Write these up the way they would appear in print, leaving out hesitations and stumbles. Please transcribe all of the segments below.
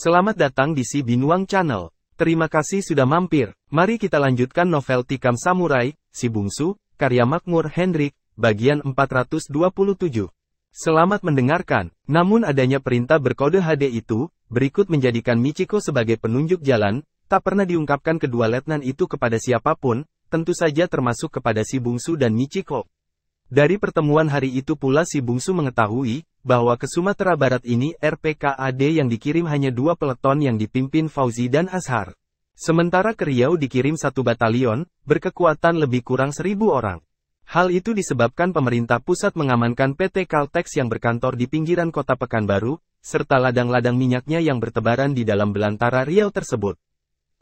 Selamat datang di Si Binuang Channel. Terima kasih sudah mampir. Mari kita lanjutkan novel Tikam Samurai, Si Bungsu, karya Makmur Hendrik, bagian 427. Selamat mendengarkan. Namun adanya perintah berkode HD itu, berikut menjadikan Michiko sebagai penunjuk jalan, tak pernah diungkapkan kedua letnan itu kepada siapapun, tentu saja termasuk kepada Si Bungsu dan Michiko. Dari pertemuan hari itu pula Si Bungsu mengetahui, bahwa ke Sumatera Barat ini RPKAD yang dikirim hanya 2 peleton yang dipimpin Fauzi dan Azhar. Sementara ke Riau dikirim 1 batalion, berkekuatan lebih kurang 1.000 orang. Hal itu disebabkan pemerintah pusat mengamankan PT Caltex yang berkantor di pinggiran kota Pekanbaru, serta ladang-ladang minyaknya yang bertebaran di dalam belantara Riau tersebut.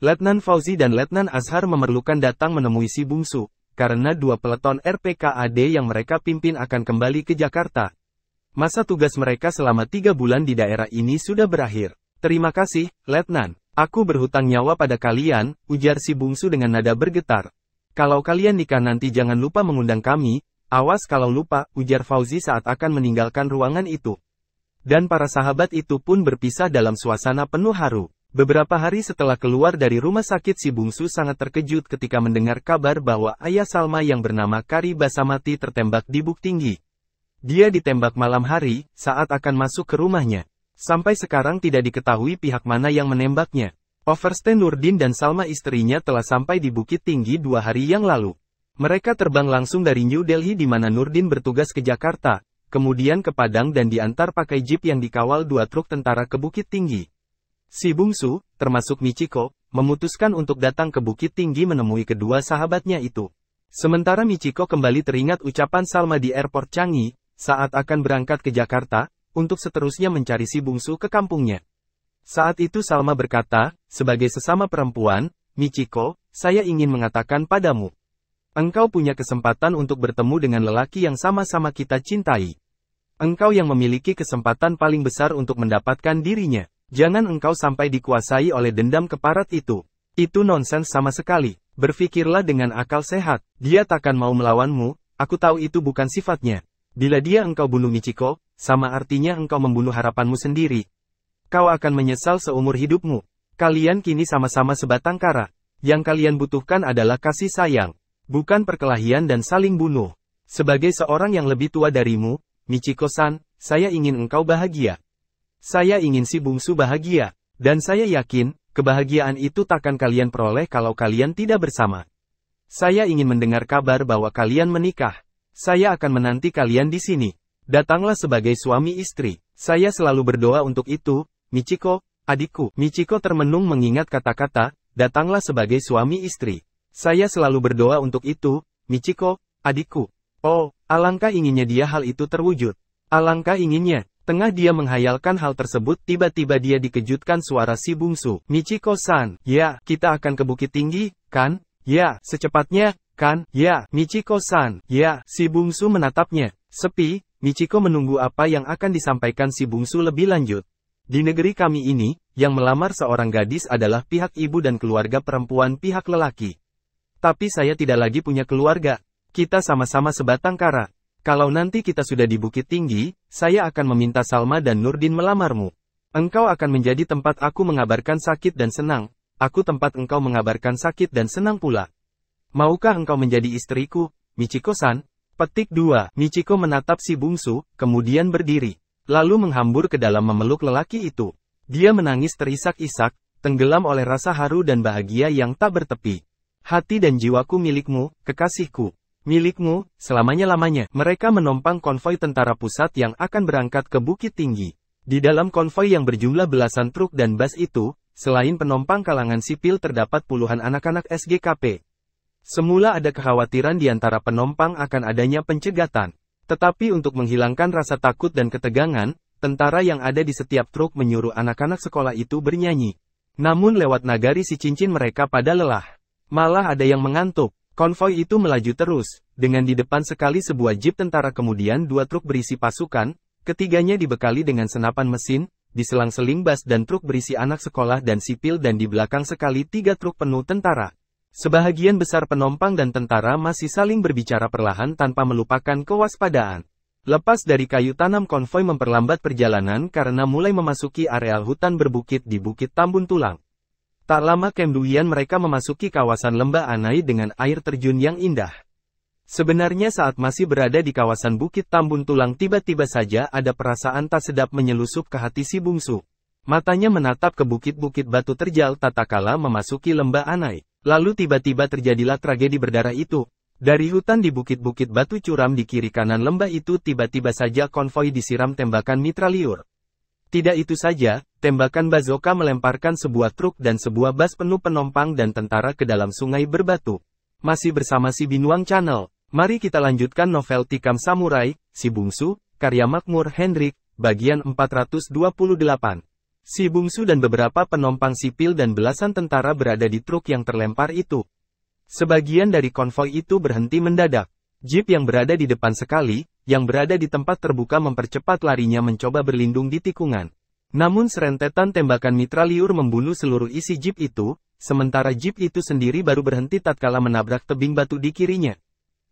Letnan Fauzi dan Letnan Azhar memerlukan datang menemui Si Bungsu, karena 2 peleton RPKAD yang mereka pimpin akan kembali ke Jakarta. Masa tugas mereka selama 3 bulan di daerah ini sudah berakhir. Terima kasih, Letnan. Aku berhutang nyawa pada kalian, ujar Si Bungsu dengan nada bergetar. Kalau kalian nikah nanti jangan lupa mengundang kami. Awas kalau lupa, ujar Fauzi saat akan meninggalkan ruangan itu. Dan para sahabat itu pun berpisah dalam suasana penuh haru. Beberapa hari setelah keluar dari rumah sakit Si Bungsu sangat terkejut ketika mendengar kabar bahwa ayah Salma yang bernama Kari Basamati tertembak di Bukit Tinggi. Dia ditembak malam hari, saat akan masuk ke rumahnya. Sampai sekarang tidak diketahui pihak mana yang menembaknya. Overste Nurdin dan Salma istrinya telah sampai di Bukit Tinggi 2 hari yang lalu. Mereka terbang langsung dari New Delhi di mana Nurdin bertugas ke Jakarta, kemudian ke Padang dan diantar pakai jeep yang dikawal 2 truk tentara ke Bukit Tinggi. Si Bungsu, termasuk Michiko, memutuskan untuk datang ke Bukit Tinggi menemui kedua sahabatnya itu. Sementara Michiko kembali teringat ucapan Salma di airport Changi, saat akan berangkat ke Jakarta, untuk seterusnya mencari Si Bungsu ke kampungnya. Saat itu Salma berkata, sebagai sesama perempuan, Michiko, saya ingin mengatakan padamu. Engkau punya kesempatan untuk bertemu dengan lelaki yang sama-sama kita cintai. Engkau yang memiliki kesempatan paling besar untuk mendapatkan dirinya. Jangan engkau sampai dikuasai oleh dendam keparat itu. Itu nonsens sama sekali. Berpikirlah dengan akal sehat. Dia takkan mau melawanmu, aku tahu itu bukan sifatnya. Bila dia engkau bunuh Michiko, sama artinya engkau membunuh harapanmu sendiri. Kau akan menyesal seumur hidupmu. Kalian kini sama-sama sebatang kara. Yang kalian butuhkan adalah kasih sayang, bukan perkelahian dan saling bunuh. Sebagai seorang yang lebih tua darimu, Michiko-san, saya ingin engkau bahagia. Saya ingin Si Bungsu bahagia. Dan saya yakin, kebahagiaan itu takkan kalian peroleh kalau kalian tidak bersama. Saya ingin mendengar kabar bahwa kalian menikah. Saya akan menanti kalian di sini. Datanglah sebagai suami istri. Saya selalu berdoa untuk itu, Michiko, adikku. Michiko termenung mengingat kata-kata, datanglah sebagai suami istri. Saya selalu berdoa untuk itu, Michiko, adikku. Oh, alangkah inginnya dia hal itu terwujud. Alangkah inginnya. Tengah dia menghayalkan hal tersebut, tiba-tiba dia dikejutkan suara Si Bungsu. Michiko-san, ya, kita akan ke Bukit Tinggi, kan? Ya, secepatnya. Kan, ya, Michiko-san, ya, Si Bungsu menatapnya. Sepi, Michiko menunggu apa yang akan disampaikan Si Bungsu lebih lanjut. Di negeri kami ini, yang melamar seorang gadis adalah pihak ibu dan keluarga perempuan pihak lelaki. Tapi saya tidak lagi punya keluarga. Kita sama-sama sebatang kara. Kalau nanti kita sudah di Bukit Tinggi, saya akan meminta Salma dan Nurdin melamarmu. Engkau akan menjadi tempat aku mengabarkan sakit dan senang. Aku tempat engkau mengabarkan sakit dan senang pula. Maukah engkau menjadi istriku, Michiko-san? Petik 2. Michiko menatap Si Bungsu, kemudian berdiri. Lalu menghambur ke dalam memeluk lelaki itu. Dia menangis terisak-isak, tenggelam oleh rasa haru dan bahagia yang tak bertepi. Hati dan jiwaku milikmu, kekasihku. Milikmu, selamanya-lamanya. Mereka menompang konvoi tentara pusat yang akan berangkat ke Bukit Tinggi. Di dalam konvoi yang berjumlah belasan truk dan bus itu, selain penompang kalangan sipil terdapat puluhan anak-anak SGKP. Semula ada kekhawatiran di antara penumpang akan adanya pencegatan. Tetapi untuk menghilangkan rasa takut dan ketegangan, tentara yang ada di setiap truk menyuruh anak-anak sekolah itu bernyanyi. Namun lewat nagari si cincin mereka pada lelah. Malah ada yang mengantuk. Konvoi itu melaju terus, dengan di depan sekali sebuah jeep tentara kemudian 2 truk berisi pasukan, ketiganya dibekali dengan senapan mesin, diselang-seling bus dan truk berisi anak sekolah dan sipil dan di belakang sekali 3 truk penuh tentara. Sebahagian besar penumpang dan tentara masih saling berbicara perlahan tanpa melupakan kewaspadaan. Lepas dari kayu tanam, konvoi memperlambat perjalanan karena mulai memasuki areal hutan berbukit di Bukit Tambun Tulang. Tak lama kemudian mereka memasuki kawasan Lembah Anai dengan air terjun yang indah. Sebenarnya saat masih berada di kawasan Bukit Tambun Tulang tiba-tiba saja ada perasaan tak sedap menyelusup ke hati si bungsu. Matanya menatap ke bukit-bukit batu terjal tatkala memasuki Lembah Anai. Lalu tiba-tiba terjadilah tragedi berdarah itu. Dari hutan di bukit-bukit batu curam di kiri kanan lembah itu tiba-tiba saja konvoi disiram tembakan mitraliur. Tidak itu saja, tembakan bazooka melemparkan sebuah truk dan sebuah bus penuh penumpang dan tentara ke dalam sungai berbatu. Masih bersama si Binuang Channel, mari kita lanjutkan novel Tikam Samurai, Si Bungsu, karya Makmur Hendrik, bagian 428. Si bungsu dan beberapa penumpang sipil dan belasan tentara berada di truk yang terlempar itu. Sebagian dari konvoi itu berhenti mendadak. Jeep yang berada di depan sekali, yang berada di tempat terbuka mempercepat larinya mencoba berlindung di tikungan. Namun serentetan tembakan mitraliur membunuh seluruh isi jeep itu, sementara jeep itu sendiri baru berhenti tatkala menabrak tebing batu di kirinya.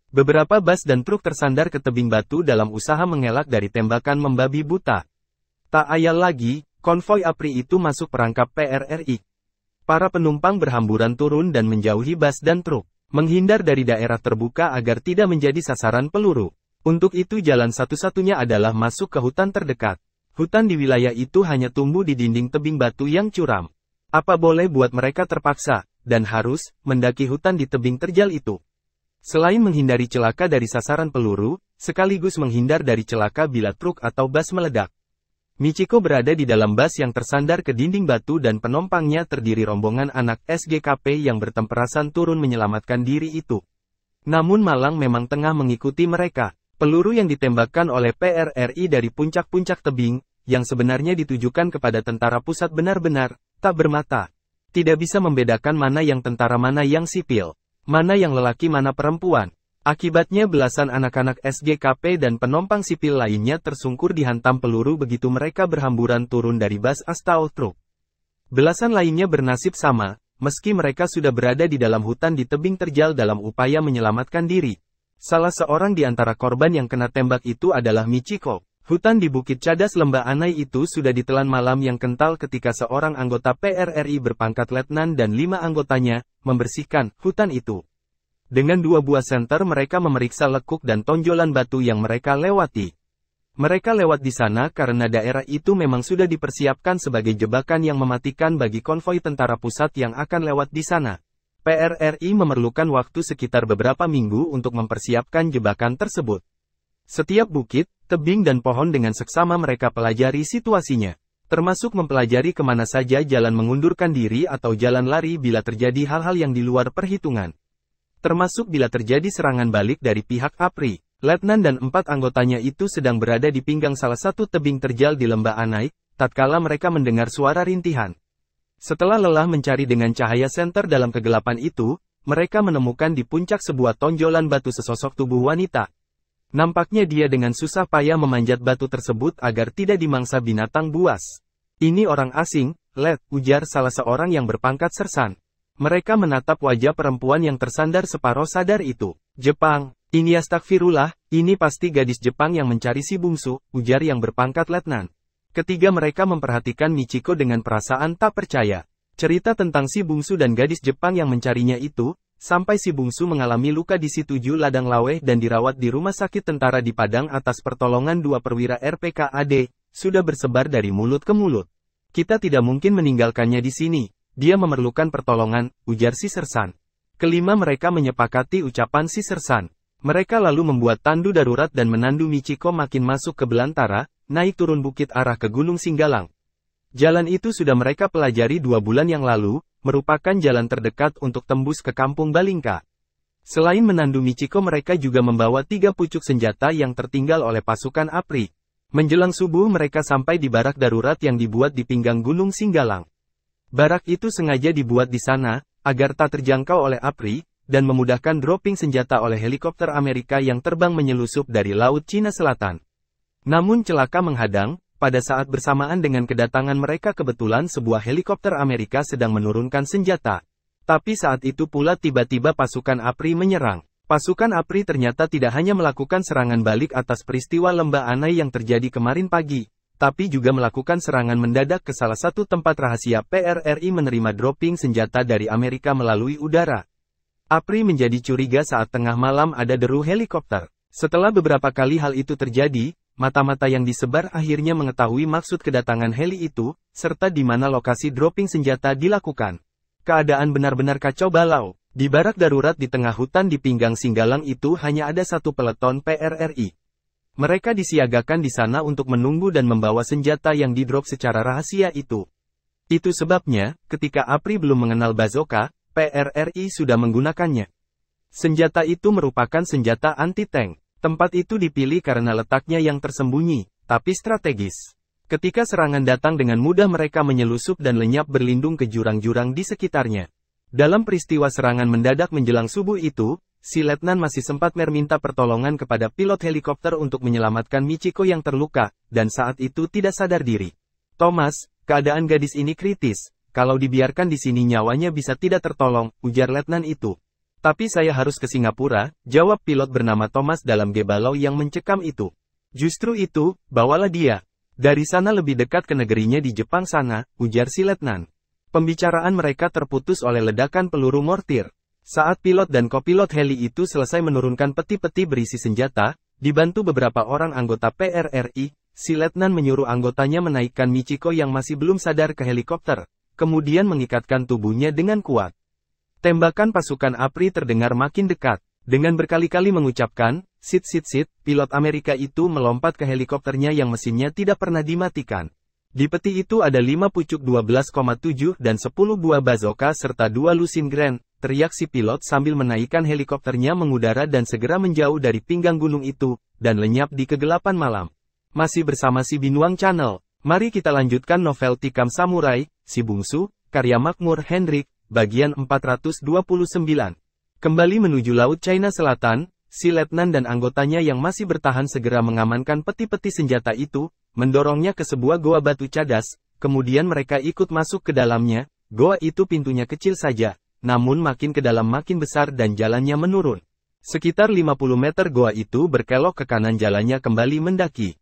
Beberapa bus dan truk tersandar ke tebing batu dalam usaha mengelak dari tembakan membabi buta. Tak ayal lagi, konvoi APRI itu masuk perangkap PRRI. Para penumpang berhamburan turun dan menjauhi bus dan truk, menghindar dari daerah terbuka agar tidak menjadi sasaran peluru. Untuk itu jalan satu-satunya adalah masuk ke hutan terdekat. Hutan di wilayah itu hanya tumbuh di dinding tebing batu yang curam. Apa boleh buat mereka terpaksa, dan harus, mendaki hutan di tebing terjal itu. Selain menghindari celaka dari sasaran peluru, sekaligus menghindar dari celaka bila truk atau bus meledak. Michiko berada di dalam bus yang tersandar ke dinding batu dan penumpangnya terdiri rombongan anak SGKP yang bertemperasan turun menyelamatkan diri itu. Namun malang memang tengah mengikuti mereka. Peluru yang ditembakkan oleh PRRI dari puncak-puncak tebing, yang sebenarnya ditujukan kepada tentara pusat benar-benar tak bermata. Tidak bisa membedakan mana yang tentara mana yang sipil, mana yang lelaki mana perempuan. Akibatnya belasan anak-anak SGKP dan penumpang sipil lainnya tersungkur dihantam peluru begitu mereka berhamburan turun dari bus atau truk. Belasan lainnya bernasib sama, meski mereka sudah berada di dalam hutan di tebing terjal dalam upaya menyelamatkan diri. Salah seorang di antara korban yang kena tembak itu adalah Michiko. Hutan di Bukit Cadas Lembah Anai itu sudah ditelan malam yang kental ketika seorang anggota PRRI berpangkat letnan dan 5 anggotanya membersihkan hutan itu. Dengan 2 buah senter mereka memeriksa lekuk dan tonjolan batu yang mereka lewati. Mereka lewat di sana karena daerah itu memang sudah dipersiapkan sebagai jebakan yang mematikan bagi konvoi tentara pusat yang akan lewat di sana. PRRI memerlukan waktu sekitar beberapa minggu untuk mempersiapkan jebakan tersebut. Setiap bukit, tebing dan pohon dengan seksama mereka pelajari situasinya. Termasuk mempelajari kemana saja jalan mengundurkan diri atau jalan lari bila terjadi hal-hal yang di luar perhitungan. Termasuk bila terjadi serangan balik dari pihak APRI. Letnan dan 4 anggotanya itu sedang berada di pinggang salah satu tebing terjal di Lembah Anai, tatkala mereka mendengar suara rintihan. Setelah lelah mencari dengan cahaya senter dalam kegelapan itu, mereka menemukan di puncak sebuah tonjolan batu sesosok tubuh wanita. Nampaknya dia dengan susah payah memanjat batu tersebut agar tidak dimangsa binatang buas. "Ini orang asing, Let," ujar salah seorang yang berpangkat sersan. Mereka menatap wajah perempuan yang tersandar separuh sadar itu. "Jepang, ini astagfirullah, ini pasti gadis Jepang yang mencari si bungsu," ujar yang berpangkat letnan. Ketiga mereka memperhatikan Michiko dengan perasaan tak percaya. Cerita tentang si bungsu dan gadis Jepang yang mencarinya itu, sampai si bungsu mengalami luka di situ ladang laweh dan dirawat di rumah sakit tentara di Padang atas pertolongan 2 perwira RPKAD, sudah bersebar dari mulut ke mulut. "Kita tidak mungkin meninggalkannya di sini. Dia memerlukan pertolongan," ujar si sersan. Kelima mereka menyepakati ucapan si sersan. Mereka lalu membuat tandu darurat dan menandu Michiko makin masuk ke belantara, naik turun bukit arah ke Gunung Singgalang. Jalan itu sudah mereka pelajari 2 bulan yang lalu, merupakan jalan terdekat untuk tembus ke Kampung Balingka. Selain menandu Michiko mereka juga membawa 3 pucuk senjata yang tertinggal oleh pasukan APRI. Menjelang subuh mereka sampai di barak darurat yang dibuat di pinggang Gunung Singgalang. Barak itu sengaja dibuat di sana, agar tak terjangkau oleh APRI, dan memudahkan dropping senjata oleh helikopter Amerika yang terbang menyelusup dari Laut Cina Selatan. Namun celaka menghadang, pada saat bersamaan dengan kedatangan mereka kebetulan sebuah helikopter Amerika sedang menurunkan senjata. Tapi saat itu pula tiba-tiba pasukan APRI menyerang. Pasukan APRI ternyata tidak hanya melakukan serangan balik atas peristiwa Lembah Anai yang terjadi kemarin pagi, tapi juga melakukan serangan mendadak ke salah satu tempat rahasia PRRI menerima dropping senjata dari Amerika melalui udara. APRI menjadi curiga saat tengah malam ada deru helikopter. Setelah beberapa kali hal itu terjadi, mata-mata yang disebar akhirnya mengetahui maksud kedatangan heli itu, serta di mana lokasi dropping senjata dilakukan. Keadaan benar-benar kacau balau. Di barak darurat di tengah hutan di pinggang Singgalang itu hanya ada satu peleton PRRI. Mereka disiagakan di sana untuk menunggu dan membawa senjata yang didrop secara rahasia itu. Itu sebabnya, ketika APRI belum mengenal bazooka, PRRI sudah menggunakannya. Senjata itu merupakan senjata anti-tank. Tempat itu dipilih karena letaknya yang tersembunyi, tapi strategis. Ketika serangan datang dengan mudah mereka menyelusup dan lenyap berlindung ke jurang-jurang di sekitarnya. Dalam peristiwa serangan mendadak menjelang subuh itu, si Letnan masih sempat meminta pertolongan kepada pilot helikopter untuk menyelamatkan Michiko yang terluka, dan saat itu tidak sadar diri. Thomas, keadaan gadis ini kritis. Kalau dibiarkan di sini nyawanya bisa tidak tertolong, ujar Letnan itu. Tapi saya harus ke Singapura, jawab pilot bernama Thomas dalam gebalau yang mencekam itu. Justru itu, bawalah dia. Dari sana lebih dekat ke negerinya di Jepang sana, ujar si Letnan. Pembicaraan mereka terputus oleh ledakan peluru mortir. Saat pilot dan kopilot heli itu selesai menurunkan peti-peti berisi senjata, dibantu beberapa orang anggota PRRI, si Letnan menyuruh anggotanya menaikkan Michiko yang masih belum sadar ke helikopter, kemudian mengikatkan tubuhnya dengan kuat. Tembakan pasukan APRI terdengar makin dekat. Dengan berkali-kali mengucapkan, "Sit sit sit," pilot Amerika itu melompat ke helikopternya yang mesinnya tidak pernah dimatikan. Di peti itu ada 5 pucuk 12,7 dan 10 buah bazooka serta 2 lusin Grand, teriak si pilot sambil menaikkan helikopternya mengudara dan segera menjauh dari pinggang gunung itu, dan lenyap di kegelapan malam. Masih bersama si Binuang Channel, mari kita lanjutkan novel Tikam Samurai, Si Bungsu, karya Makmur Hendrik. Bagian 429. Kembali menuju Laut China Selatan, si Letnan dan anggotanya yang masih bertahan segera mengamankan peti-peti senjata itu, mendorongnya ke sebuah goa batu cadas, kemudian mereka ikut masuk ke dalamnya. Goa itu pintunya kecil saja, namun makin ke dalam makin besar dan jalannya menurun. Sekitar 50 meter goa itu berkelok ke kanan jalannya kembali mendaki.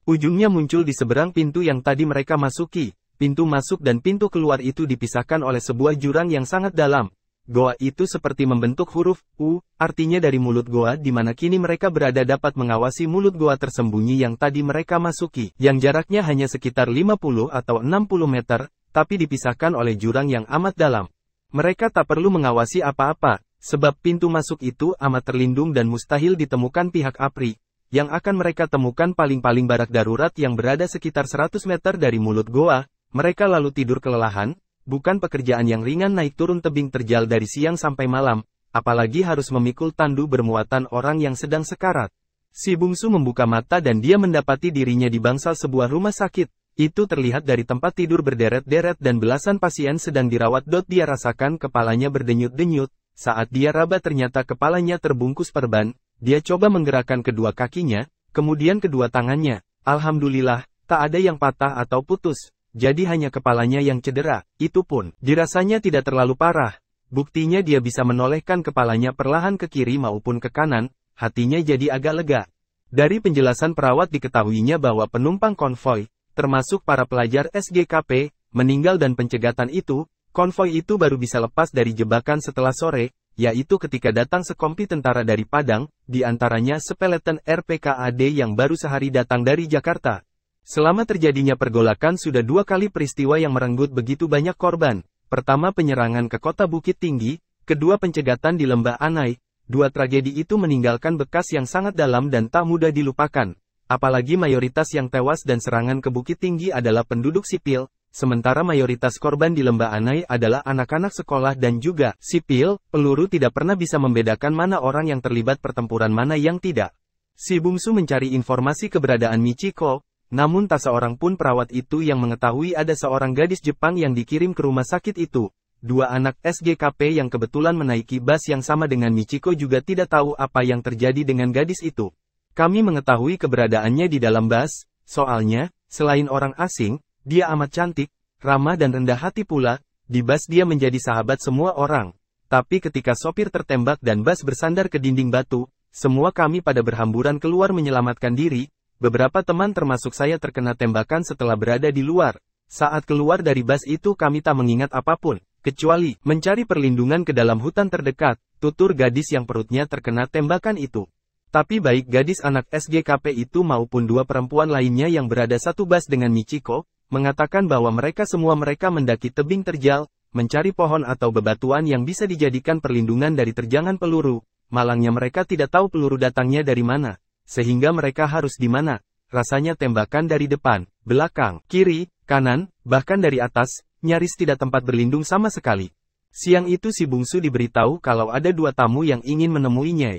Ujungnya muncul di seberang pintu yang tadi mereka masuki. Pintu masuk dan pintu keluar itu dipisahkan oleh sebuah jurang yang sangat dalam. Goa itu seperti membentuk huruf U, artinya dari mulut goa di mana kini mereka berada dapat mengawasi mulut goa tersembunyi yang tadi mereka masuki, yang jaraknya hanya sekitar 50 atau 60 meter, tapi dipisahkan oleh jurang yang amat dalam. Mereka tak perlu mengawasi apa-apa, sebab pintu masuk itu amat terlindung dan mustahil ditemukan pihak APRI. Yang akan mereka temukan paling-paling barak darurat yang berada sekitar 100 meter dari mulut goa. Mereka lalu tidur kelelahan, bukan pekerjaan yang ringan naik turun tebing terjal dari siang sampai malam, apalagi harus memikul tandu bermuatan orang yang sedang sekarat. Si bungsu membuka mata dan dia mendapati dirinya di bangsal sebuah rumah sakit. Itu terlihat dari tempat tidur berderet-deret dan belasan pasien sedang dirawat. Dia rasakan kepalanya berdenyut-denyut, saat dia raba ternyata kepalanya terbungkus perban, dia coba menggerakkan kedua kakinya, kemudian kedua tangannya. Alhamdulillah, tak ada yang patah atau putus. Jadi hanya kepalanya yang cedera, itu pun dirasanya tidak terlalu parah. Buktinya dia bisa menolehkan kepalanya perlahan ke kiri maupun ke kanan, hatinya jadi agak lega. Dari penjelasan perawat diketahuinya bahwa penumpang konvoi, termasuk para pelajar SGKP, meninggal dan pencegatan itu, konvoi itu baru bisa lepas dari jebakan setelah sore, yaitu ketika datang sekompi tentara dari Padang, di antaranya sepeleton RPKAD yang baru sehari datang dari Jakarta. Selama terjadinya pergolakan sudah 2 kali peristiwa yang merenggut begitu banyak korban. Pertama penyerangan ke kota Bukit Tinggi, kedua pencegatan di Lembah Anai. 2 tragedi itu meninggalkan bekas yang sangat dalam dan tak mudah dilupakan. Apalagi mayoritas yang tewas dan serangan ke Bukit Tinggi adalah penduduk sipil, sementara mayoritas korban di Lembah Anai adalah anak-anak sekolah dan juga sipil. Peluru tidak pernah bisa membedakan mana orang yang terlibat pertempuran mana yang tidak. Si bungsu mencari informasi keberadaan Michiko. Namun tak seorang pun perawat itu yang mengetahui ada seorang gadis Jepang yang dikirim ke rumah sakit itu. 2 anak SGKP yang kebetulan menaiki bus yang sama dengan Michiko juga tidak tahu apa yang terjadi dengan gadis itu. Kami mengetahui keberadaannya di dalam bus, soalnya, selain orang asing, dia amat cantik, ramah dan rendah hati pula. Di bus dia menjadi sahabat semua orang. Tapi ketika sopir tertembak dan bus bersandar ke dinding batu, semua kami pada berhamburan keluar menyelamatkan diri. Beberapa teman termasuk saya terkena tembakan setelah berada di luar. Saat keluar dari bus itu kami tak mengingat apapun, kecuali mencari perlindungan ke dalam hutan terdekat, tutur gadis yang perutnya terkena tembakan itu. Tapi baik gadis anak SGKP itu maupun dua perempuan lainnya yang berada satu bus dengan Michiko, mengatakan bahwa mereka mendaki tebing terjal, mencari pohon atau bebatuan yang bisa dijadikan perlindungan dari terjangan peluru. Malangnya mereka tidak tahu peluru datangnya dari mana, sehingga mereka harus di mana. Rasanya tembakan dari depan, belakang, kiri, kanan, bahkan dari atas, nyaris tidak tempat berlindung sama sekali. Siang itu si bungsu diberitahu kalau ada dua tamu yang ingin menemuinya.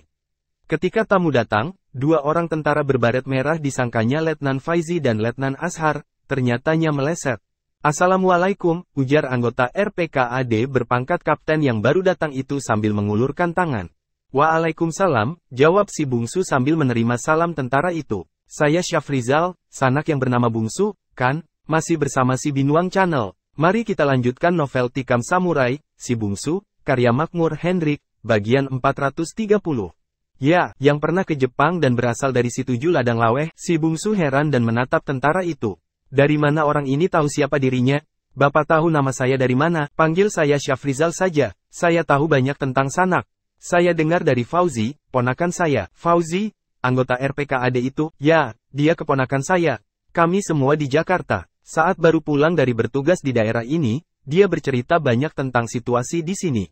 Ketika tamu datang, dua orang tentara berbaret merah disangkanya Letnan Faizi dan Letnan Ashar, ternyatanya meleset. Assalamualaikum, ujar anggota RPKAD berpangkat kapten yang baru datang itu sambil mengulurkan tangan. Waalaikumsalam, jawab si bungsu sambil menerima salam tentara itu. Saya Syafrizal, sanak yang bernama Bungsu, kan? Masih bersama si Binuang Channel. Mari kita lanjutkan novel Tikam Samurai, si bungsu, karya Makmur Hendrik, bagian 430. Ya, yang pernah ke Jepang dan berasal dari si tujuh ladang laweh, si bungsu heran dan menatap tentara itu. Dari mana orang ini tahu siapa dirinya? Bapak tahu nama saya dari mana? Panggil saya Syafrizal saja. Saya tahu banyak tentang sanak. Saya dengar dari Fauzi, ponakan saya. Fauzi, anggota RPKAD itu? Ya, dia keponakan saya. Kami semua di Jakarta. Saat baru pulang dari bertugas di daerah ini, dia bercerita banyak tentang situasi di sini.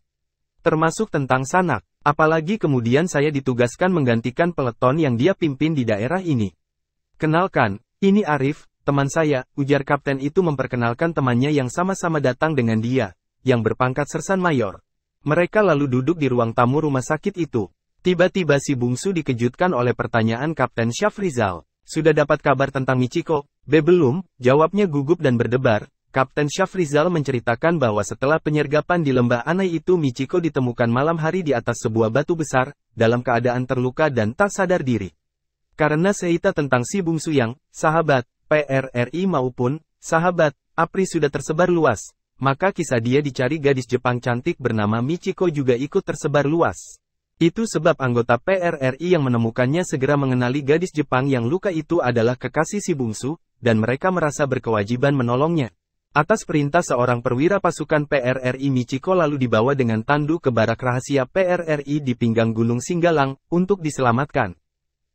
Termasuk tentang sanak. Apalagi kemudian saya ditugaskan menggantikan peleton yang dia pimpin di daerah ini. Kenalkan, ini Arif, teman saya, ujar kapten itu memperkenalkan temannya yang sama-sama datang dengan dia, yang berpangkat sersan mayor. Mereka lalu duduk di ruang tamu rumah sakit itu. Tiba-tiba si bungsu dikejutkan oleh pertanyaan Kapten Syafrizal. Sudah dapat kabar tentang Michiko? Belum, jawabnya gugup dan berdebar. Kapten Syafrizal menceritakan bahwa setelah penyergapan di lembah Anai itu Michiko ditemukan malam hari di atas sebuah batu besar, dalam keadaan terluka dan tak sadar diri. Karena cerita tentang si bungsu yang, sahabat, PRRI maupun, sahabat, APRI sudah tersebar luas, maka kisah dia dicari gadis Jepang cantik bernama Michiko juga ikut tersebar luas. Itu sebab anggota PRRI yang menemukannya segera mengenali gadis Jepang yang luka itu adalah kekasih si bungsu, dan mereka merasa berkewajiban menolongnya. Atas perintah seorang perwira pasukan PRRI Michiko lalu dibawa dengan tandu ke barak rahasia PRRI di pinggang Gunung Singgalang, untuk diselamatkan.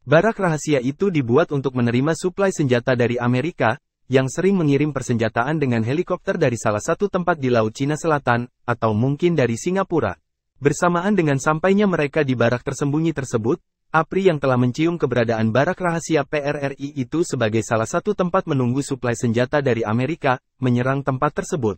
Barak rahasia itu dibuat untuk menerima suplai senjata dari Amerika, yang sering mengirim persenjataan dengan helikopter dari salah satu tempat di Laut Cina Selatan, atau mungkin dari Singapura. Bersamaan dengan sampainya mereka di barak tersembunyi tersebut, APRI yang telah mencium keberadaan barak rahasia PRRI itu sebagai salah satu tempat menunggu suplai senjata dari Amerika, menyerang tempat tersebut.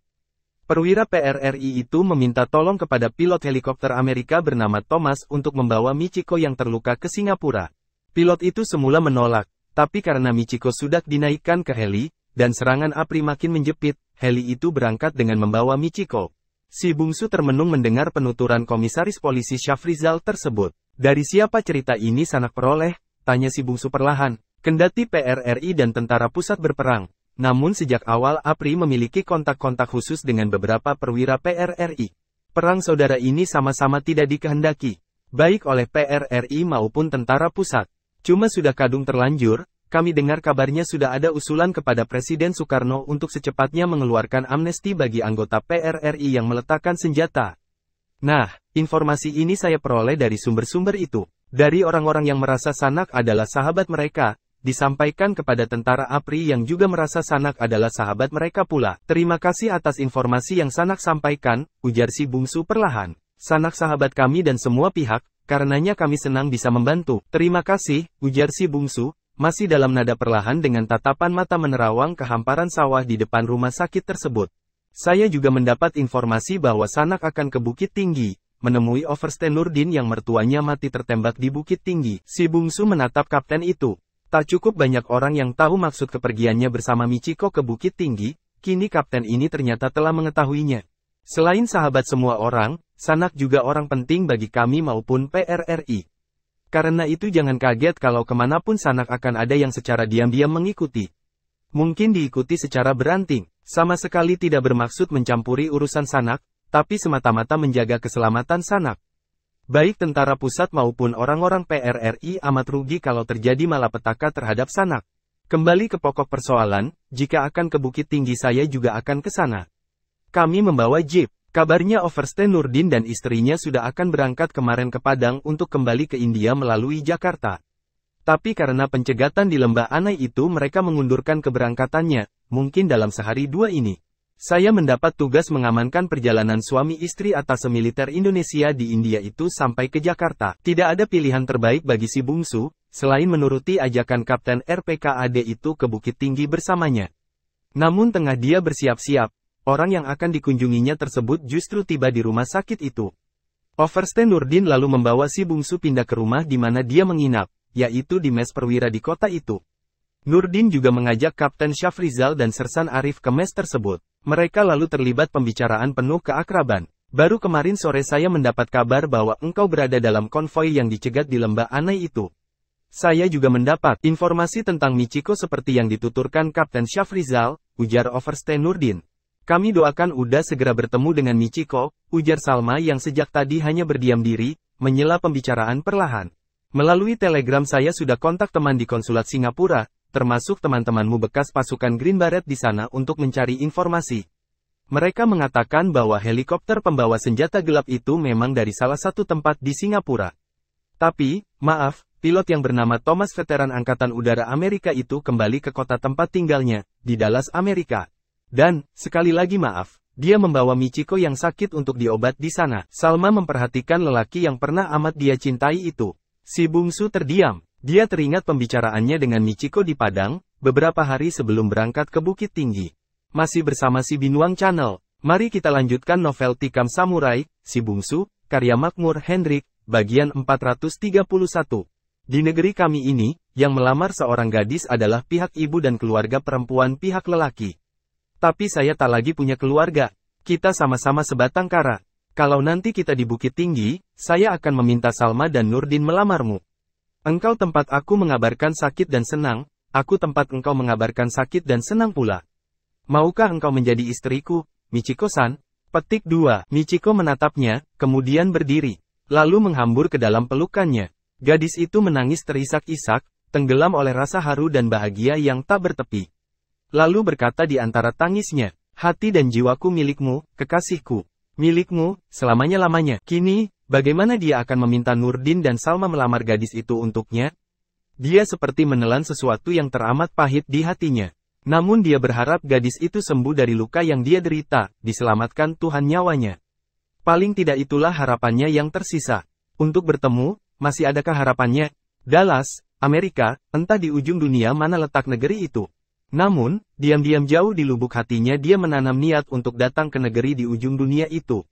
Perwira PRRI itu meminta tolong kepada pilot helikopter Amerika bernama Thomas untuk membawa Michiko yang terluka ke Singapura. Pilot itu semula menolak, tapi karena Michiko sudah dinaikkan ke heli, dan serangan APRI makin menjepit, heli itu berangkat dengan membawa Michiko. Si bungsu termenung mendengar penuturan komisaris polisi Syafrizal tersebut. Dari siapa cerita ini sanak peroleh? Tanya si bungsu perlahan. Kendati PRRI dan tentara pusat berperang, namun sejak awal APRI memiliki kontak-kontak khusus dengan beberapa perwira PRRI. Perang saudara ini sama-sama tidak dikehendaki, baik oleh PRRI maupun tentara pusat. Cuma sudah kadung terlanjur, kami dengar kabarnya sudah ada usulan kepada Presiden Soekarno untuk secepatnya mengeluarkan amnesti bagi anggota PRRI yang meletakkan senjata. Nah, informasi ini saya peroleh dari sumber-sumber itu. Dari orang-orang yang merasa sanak adalah sahabat mereka, disampaikan kepada tentara APRI yang juga merasa sanak adalah sahabat mereka pula. Terima kasih atas informasi yang sanak sampaikan, ujar si bungsu perlahan. Sanak sahabat kami dan semua pihak, karenanya kami senang bisa membantu. Terima kasih, ujar si bungsu, masih dalam nada perlahan dengan tatapan mata menerawang ke hamparan sawah di depan rumah sakit tersebut. Saya juga mendapat informasi bahwa sanak akan ke Bukit Tinggi, menemui Overste Nurdin yang mertuanya mati tertembak di Bukit Tinggi. Si bungsu menatap kapten itu. Tak cukup banyak orang yang tahu maksud kepergiannya bersama Michiko ke Bukit Tinggi, kini kapten ini ternyata telah mengetahuinya. Selain sahabat semua orang, sanak juga orang penting bagi kami maupun PRRI. Karena itu jangan kaget kalau kemanapun sanak akan ada yang secara diam-diam mengikuti. Mungkin diikuti secara beranting, sama sekali tidak bermaksud mencampuri urusan sanak, tapi semata-mata menjaga keselamatan sanak. Baik tentara pusat maupun orang-orang PRRI amat rugi kalau terjadi malapetaka terhadap sanak. Kembali ke pokok persoalan, jika akan ke Bukit Tinggi saya juga akan ke sana. Kami membawa jeep. Kabarnya Overste Nurdin dan istrinya sudah akan berangkat kemarin ke Padang untuk kembali ke India melalui Jakarta. Tapi karena pencegatan di Lembah Anai itu mereka mengundurkan keberangkatannya, mungkin dalam sehari dua ini. Saya mendapat tugas mengamankan perjalanan suami istri atas militer Indonesia di India itu sampai ke Jakarta. Tidak ada pilihan terbaik bagi si bungsu, selain menuruti ajakan Kapten RPKAD itu ke Bukit Tinggi bersamanya. Namun tengah dia bersiap-siap, orang yang akan dikunjunginya tersebut justru tiba di rumah sakit itu. Overste Nurdin lalu membawa si bungsu pindah ke rumah di mana dia menginap, yaitu di mes perwira di kota itu. Nurdin juga mengajak Kapten Syafrizal dan Sersan Arif ke mes tersebut. Mereka lalu terlibat pembicaraan penuh keakraban. Baru kemarin sore saya mendapat kabar bahwa engkau berada dalam konvoi yang dicegat di Lembah Anai itu. Saya juga mendapat informasi tentang Michiko seperti yang dituturkan Kapten Syafrizal, ujar Overste Nurdin. Kami doakan Uda segera bertemu dengan Michiko, ujar Salma yang sejak tadi hanya berdiam diri, menyela pembicaraan perlahan. Melalui telegram saya sudah kontak teman di konsulat Singapura, termasuk teman-temanmu bekas pasukan Green Beret di sana untuk mencari informasi. Mereka mengatakan bahwa helikopter pembawa senjata gelap itu memang dari salah satu tempat di Singapura. Tapi, maaf, pilot yang bernama Thomas veteran Angkatan Udara Amerika itu kembali ke kota tempat tinggalnya, di Dallas, Amerika. Dan, sekali lagi maaf, dia membawa Michiko yang sakit untuk diobat di sana. Salma memperhatikan lelaki yang pernah amat dia cintai itu. Si bungsu terdiam. Dia teringat pembicaraannya dengan Michiko di Padang, beberapa hari sebelum berangkat ke Bukit Tinggi. Masih bersama si Binuang Channel, mari kita lanjutkan novel Tikam Samurai, Si Bungsu, karya Makmur Hendrik, bagian 431. Di negeri kami ini, yang melamar seorang gadis adalah pihak ibu dan keluarga perempuan pihak lelaki. Tapi saya tak lagi punya keluarga, kita sama-sama sebatang kara. Kalau nanti kita di Bukit Tinggi, saya akan meminta Salma dan Nurdin melamarmu. Engkau tempat aku mengabarkan sakit dan senang, aku tempat engkau mengabarkan sakit dan senang pula. Maukah engkau menjadi istriku, Michiko-san? Petik 2. Michiko menatapnya, kemudian berdiri, lalu menghambur ke dalam pelukannya. Gadis itu menangis terisak-isak, tenggelam oleh rasa haru dan bahagia yang tak bertepi. Lalu berkata di antara tangisnya, hati dan jiwaku milikmu, kekasihku. Milikmu, selamanya-lamanya. Kini, bagaimana dia akan meminta Nurdin dan Salma melamar gadis itu untuknya? Dia seperti menelan sesuatu yang teramat pahit di hatinya. Namun dia berharap gadis itu sembuh dari luka yang dia derita, diselamatkan Tuhan nyawanya. Paling tidak itulah harapannya yang tersisa. Untuk bertemu, masih adakah harapannya? Dallas, Amerika, entah di ujung dunia mana letak negeri itu. Namun, diam-diam jauh di lubuk hatinya dia menanam niat untuk datang ke negeri di ujung dunia itu.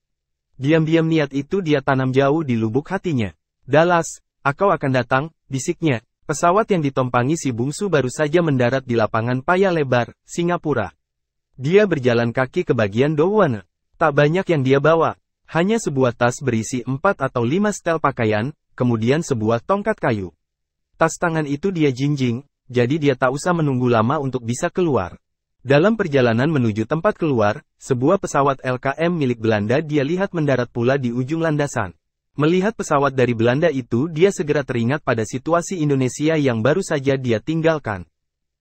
Diam-diam niat itu dia tanam jauh di lubuk hatinya. Dallas, kau akan datang, bisiknya. Pesawat yang ditompangi si bungsu baru saja mendarat di lapangan Paya Lebar, Singapura. Dia berjalan kaki ke bagian Dowane. Tak banyak yang dia bawa. Hanya sebuah tas berisi 4 atau 5 setel pakaian, kemudian sebuah tongkat kayu. Tas tangan itu dia jinjing, jadi dia tak usah menunggu lama untuk bisa keluar. Dalam perjalanan menuju tempat keluar, sebuah pesawat LKM milik Belanda dia lihat mendarat pula di ujung landasan. Melihat pesawat dari Belanda itu dia segera teringat pada situasi Indonesia yang baru saja dia tinggalkan.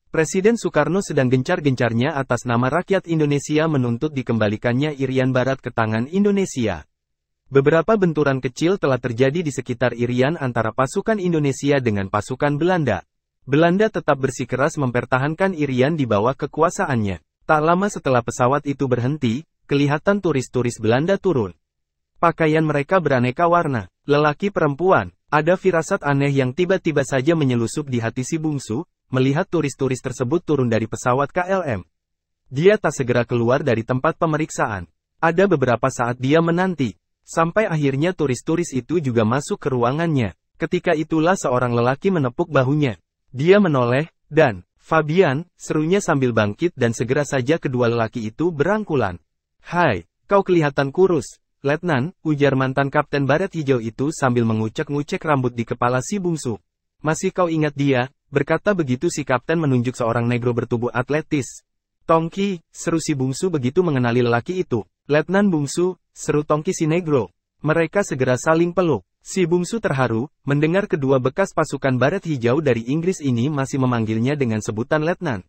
Presiden Soekarno sedang gencar-gencarnya atas nama rakyat Indonesia menuntut dikembalikannya Irian Barat ke tangan Indonesia. Beberapa benturan kecil telah terjadi di sekitar Irian antara pasukan Indonesia dengan pasukan Belanda. Belanda tetap bersikeras mempertahankan Irian di bawah kekuasaannya. Tak lama setelah pesawat itu berhenti, kelihatan turis-turis Belanda turun. Pakaian mereka beraneka warna, lelaki perempuan. Ada firasat aneh yang tiba-tiba saja menyelusup di hati si bungsu, melihat turis-turis tersebut turun dari pesawat KLM. Dia tak segera keluar dari tempat pemeriksaan. Ada beberapa saat dia menanti, sampai akhirnya turis-turis itu juga masuk ke ruangannya. Ketika itulah seorang lelaki menepuk bahunya. Dia menoleh, dan, Fabian, serunya sambil bangkit dan segera saja kedua lelaki itu berangkulan. Hai, kau kelihatan kurus, Letnan, ujar mantan Kapten Baret Hijau itu sambil mengucek-ngucek rambut di kepala si bungsu. Masih kau ingat dia? Berkata begitu si Kapten menunjuk seorang negro bertubuh atletis. Tongki, seru si bungsu begitu mengenali lelaki itu. Letnan Bungsu, seru Tongki si negro. Mereka segera saling peluk. Si bungsu terharu, mendengar kedua bekas pasukan baret hijau dari Inggris ini masih memanggilnya dengan sebutan letnan.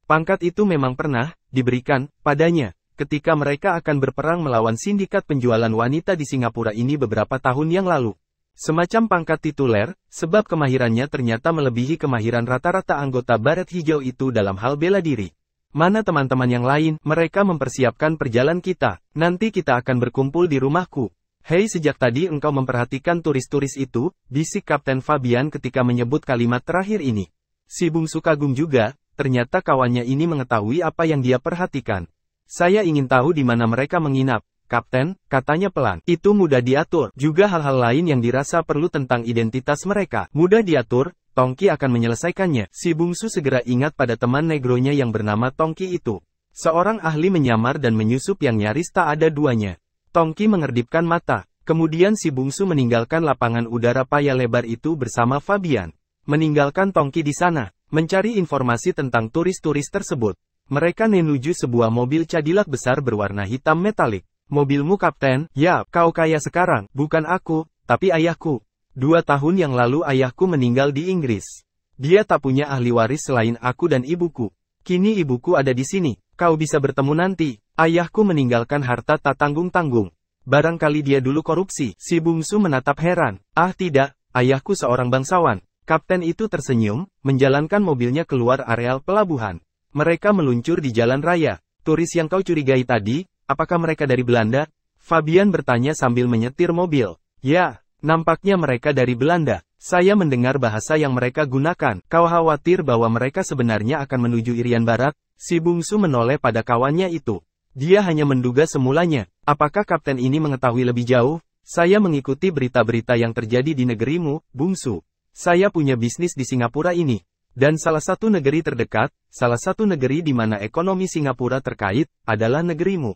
Pangkat itu memang pernah diberikan padanya ketika mereka akan berperang melawan sindikat penjualan wanita di Singapura ini beberapa tahun yang lalu. Semacam pangkat tituler, sebab kemahirannya ternyata melebihi kemahiran rata-rata anggota baret hijau itu dalam hal bela diri. Mana teman-teman yang lain? Mereka mempersiapkan perjalanan kita. Nanti kita akan berkumpul di rumahku. Hei, sejak tadi engkau memperhatikan turis-turis itu, bisik Kapten Fabian ketika menyebut kalimat terakhir ini. Si bungsu kagum juga, ternyata kawannya ini mengetahui apa yang dia perhatikan. Saya ingin tahu di mana mereka menginap, Kapten, katanya pelan. Itu mudah diatur. Juga hal-hal lain yang dirasa perlu tentang identitas mereka. Mudah diatur, Tongki akan menyelesaikannya. Si bungsu segera ingat pada teman negronya yang bernama Tongki itu. Seorang ahli menyamar dan menyusup yang nyaris tak ada duanya. Tongki mengerdipkan mata. Kemudian si bungsu meninggalkan lapangan udara paya lebar itu bersama Fabian. Meninggalkan Tongki di sana, mencari informasi tentang turis-turis tersebut. Mereka menuju sebuah mobil Cadillac besar berwarna hitam metalik. Mobilmu, Kapten? Ya, kau kaya sekarang. Bukan aku, tapi ayahku. 2 tahun yang lalu ayahku meninggal di Inggris. Dia tak punya ahli waris selain aku dan ibuku. Kini ibuku ada di sini. Kau bisa bertemu nanti. Ayahku meninggalkan harta tak tanggung-tanggung. Barangkali dia dulu korupsi. Si bungsu menatap heran. Ah tidak, ayahku seorang bangsawan. Kapten itu tersenyum, menjalankan mobilnya keluar areal pelabuhan. Mereka meluncur di jalan raya. Turis yang kau curigai tadi, apakah mereka dari Belanda? Fabian bertanya sambil menyetir mobil. Ya, nampaknya mereka dari Belanda. Saya mendengar bahasa yang mereka gunakan. Kau khawatir bahwa mereka sebenarnya akan menuju Irian Barat? Si bungsu menoleh pada kawannya itu. Dia hanya menduga semulanya. Apakah kapten ini mengetahui lebih jauh? Saya mengikuti berita-berita yang terjadi di negerimu, bungsu. Saya punya bisnis di Singapura ini. Dan salah satu negeri terdekat, salah satu negeri di mana ekonomi Singapura terkait, adalah negerimu.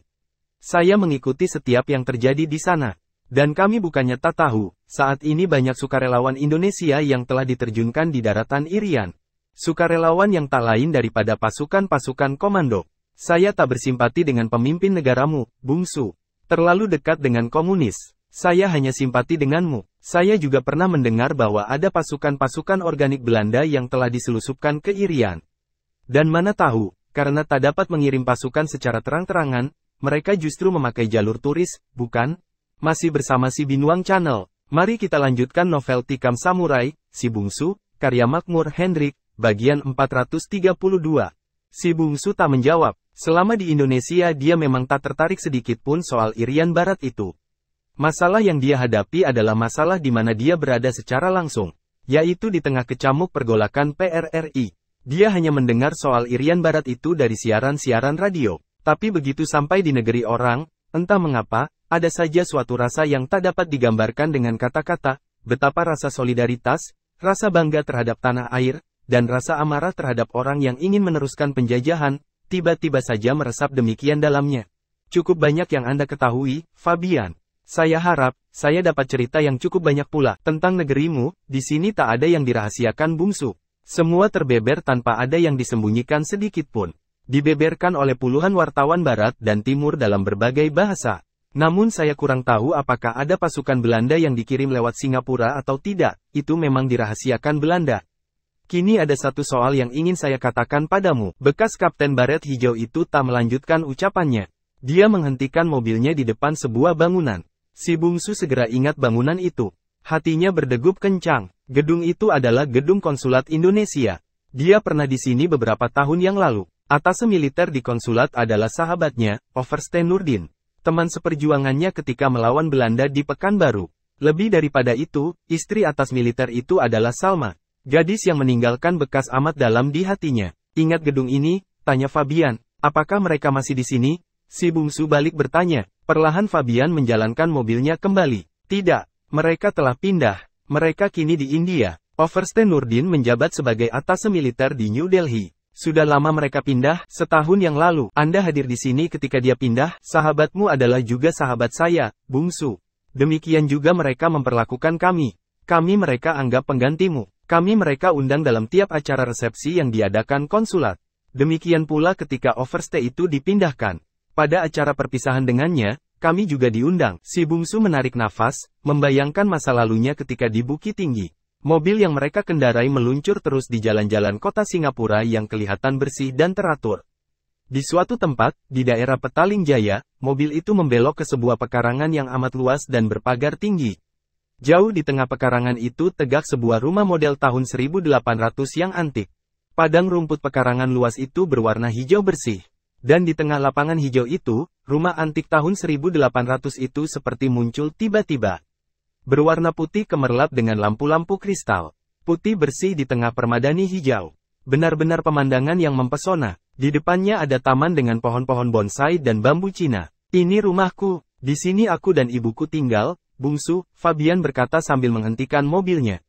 Saya mengikuti setiap yang terjadi di sana. Dan kami bukannya tak tahu, saat ini banyak sukarelawan Indonesia yang telah diterjunkan di daratan Irian. Sukarelawan yang tak lain daripada pasukan-pasukan komando. Saya tak bersimpati dengan pemimpin negaramu, bungsu. Terlalu dekat dengan komunis. Saya hanya simpati denganmu. Saya juga pernah mendengar bahwa ada pasukan-pasukan organik Belanda yang telah diselusupkan ke Irian. Dan mana tahu, karena tak dapat mengirim pasukan secara terang-terangan, mereka justru memakai jalur turis, bukan? Masih bersama si Binuang Channel. Mari kita lanjutkan novel Tikam Samurai, Si Bungsu, karya Makmur Hendrik, bagian 432. Si bungsu tak menjawab. Selama di Indonesia dia memang tak tertarik sedikit pun soal Irian Barat itu. Masalah yang dia hadapi adalah masalah di mana dia berada secara langsung, yaitu di tengah kecamuk pergolakan PRRI. Dia hanya mendengar soal Irian Barat itu dari siaran-siaran radio. Tapi begitu sampai di negeri orang, entah mengapa, ada saja suatu rasa yang tak dapat digambarkan dengan kata-kata, betapa rasa solidaritas, rasa bangga terhadap tanah air, dan rasa amarah terhadap orang yang ingin meneruskan penjajahan, tiba-tiba saja meresap demikian dalamnya. Cukup banyak yang Anda ketahui, Fabian. Saya harap, saya dapat cerita yang cukup banyak pula tentang negerimu. Di sini tak ada yang dirahasiakan bungsu. Semua terbeber tanpa ada yang disembunyikan sedikit pun. Dibeberkan oleh puluhan wartawan Barat dan Timur dalam berbagai bahasa. Namun saya kurang tahu apakah ada pasukan Belanda yang dikirim lewat Singapura atau tidak. Itu memang dirahasiakan Belanda. Kini ada satu soal yang ingin saya katakan padamu. Bekas Kapten Baret Hijau itu tak melanjutkan ucapannya. Dia menghentikan mobilnya di depan sebuah bangunan. Si bungsu segera ingat bangunan itu. Hatinya berdegup kencang. Gedung itu adalah gedung konsulat Indonesia. Dia pernah di sini beberapa tahun yang lalu. Atase militer di konsulat adalah sahabatnya, Overste Nurdin. Teman seperjuangannya ketika melawan Belanda di Pekanbaru. Lebih daripada itu, istri atas militer itu adalah Salma. Gadis yang meninggalkan bekas amat dalam di hatinya. Ingat gedung ini? Tanya Fabian. Apakah mereka masih di sini? Si bungsu balik bertanya. Perlahan Fabian menjalankan mobilnya kembali. Tidak, mereka telah pindah. Mereka kini di India. Overste Nurdin menjabat sebagai atase militer di New Delhi. Sudah lama mereka pindah, setahun yang lalu. Anda hadir di sini ketika dia pindah. Sahabatmu adalah juga sahabat saya, bungsu. Demikian juga mereka memperlakukan kami. Kami mereka anggap penggantimu. Kami mereka undang dalam tiap acara resepsi yang diadakan konsulat. Demikian pula ketika Overste itu dipindahkan. Pada acara perpisahan dengannya, kami juga diundang. Si bungsu menarik nafas, membayangkan masa lalunya ketika di Bukit Tinggi. Mobil yang mereka kendarai meluncur terus di jalan-jalan kota Singapura yang kelihatan bersih dan teratur. Di suatu tempat, di daerah Petaling Jaya, mobil itu membelok ke sebuah pekarangan yang amat luas dan berpagar tinggi. Jauh di tengah pekarangan itu tegak sebuah rumah model tahun 1800 yang antik. Padang rumput pekarangan luas itu berwarna hijau bersih. Dan di tengah lapangan hijau itu, rumah antik tahun 1800 itu seperti muncul tiba-tiba. Berwarna putih kemerlap dengan lampu-lampu kristal. Putih bersih di tengah permadani hijau. Benar-benar pemandangan yang mempesona. Di depannya ada taman dengan pohon-pohon bonsai dan bambu Cina. Ini rumahku. Di sini aku dan ibuku tinggal, bungsu, Fabian berkata sambil menghentikan mobilnya.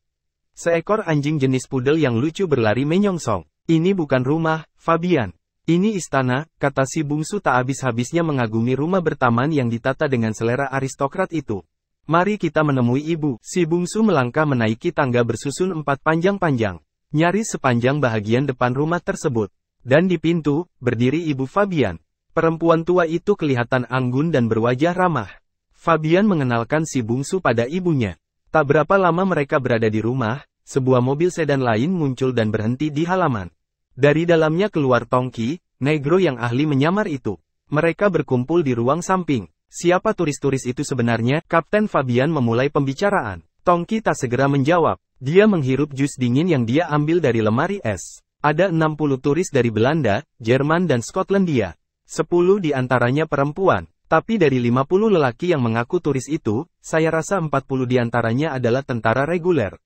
Seekor anjing jenis pudel yang lucu berlari menyongsong. Ini bukan rumah, Fabian. Ini istana, kata si bungsu tak habis-habisnya mengagumi rumah bertaman yang ditata dengan selera aristokrat itu. Mari kita menemui ibu. Si bungsu melangkah menaiki tangga bersusun 4 panjang-panjang. Nyaris sepanjang bahagian depan rumah tersebut. Dan di pintu, berdiri ibu Fabian. Perempuan tua itu kelihatan anggun dan berwajah ramah. Fabian mengenalkan si bungsu pada ibunya. Tak berapa lama mereka berada di rumah, sebuah mobil sedan lain muncul dan berhenti di halaman. Dari dalamnya keluar Tongki, negro yang ahli menyamar itu. Mereka berkumpul di ruang samping. Siapa turis-turis itu sebenarnya? Kapten Fabian memulai pembicaraan. Tongki tak segera menjawab. Dia menghirup jus dingin yang dia ambil dari lemari es. Ada 60 turis dari Belanda, Jerman dan Skotlandia. 10 di antaranya perempuan. Tapi dari 50 lelaki yang mengaku turis itu, saya rasa 40 di antaranya adalah tentara reguler.